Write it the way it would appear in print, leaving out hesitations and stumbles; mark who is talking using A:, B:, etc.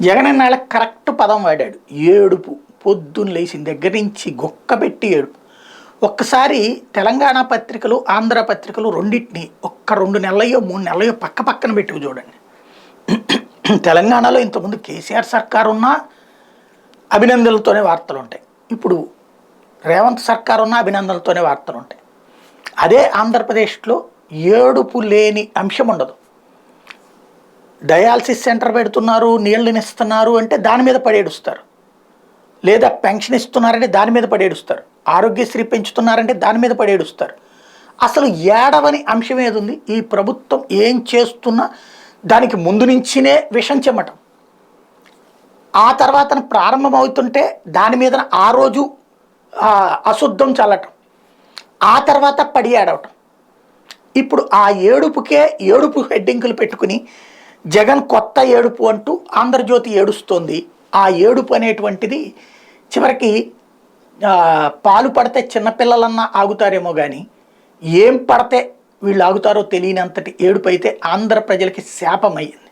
A: Jagan అన్నాళ్ళ correct పదం వాడాడు, ఏడుపు. పొద్దున్న లేచిన దగ్గర నుంచి గొక్కబెట్టి ఏడుపు. ఒక్కసారి తెలంగాణ పత్రికలు ఆంధ్ర పత్రికలు రెండింటిని ఒక్క 2 నెలలయో 3 నెలలయో పక్క పక్కన పెట్టుకు చూడండి. తెలంగాణలో ఇంతకుముందు కేసీఆర్ సర్కారు ఉన్నా అభినందనలతోనే వార్తలు ఉంటాయి, ఇప్పుడు రేవంత్ సర్కారు ఉన్నా అభినందనలతోనే వార్తలు ఉంటాయి. అదే ఆంధ్రప్రదేశ్లో ఏడుపు లేని అంశం ఉండదు. డయాలసిస్ సెంటర్ పెడుతున్నారు, నీళ్ళని ఇస్తున్నారు అంటే దాని మీద పడేడుస్తారు, లేదా పెన్షన్ ఇస్తున్నారంటే దాని మీద పడేడుస్తారు, ఆరోగ్యశ్రీ పెంచుతున్నారంటే దాని మీద పడేడుస్తారు. అసలు ఏడవని అంశం ఏది ఉంది? ఈ ప్రభుత్వం ఏం చేస్తున్నా దానికి ముందు నుంచినే విషం చెమ్మటం, ఆ తర్వాత ప్రారంభమవుతుంటే దాని మీద ఆ రోజు అశుద్ధం చల్లటం, ఆ తర్వాత పడి ఏడవటం. ఇప్పుడు ఆ ఏడుపుకే ఏడుపు హెడ్డింకులు పెట్టుకుని జగన్ కొత్త ఏడుపు అంటూ ఆంధ్రజ్యోతి ఏడుస్తోంది. ఆ ఏడుపు అనేటువంటిది చివరికి పాలు పడితే చిన్నపిల్లలన్నా ఆగుతారేమో కానీ ఏం పడితే వీళ్ళు ఆగుతారో తెలియనంతటి ఏడుపు అయితే ఆంధ్ర ప్రజలకి శాపమయ్యింది.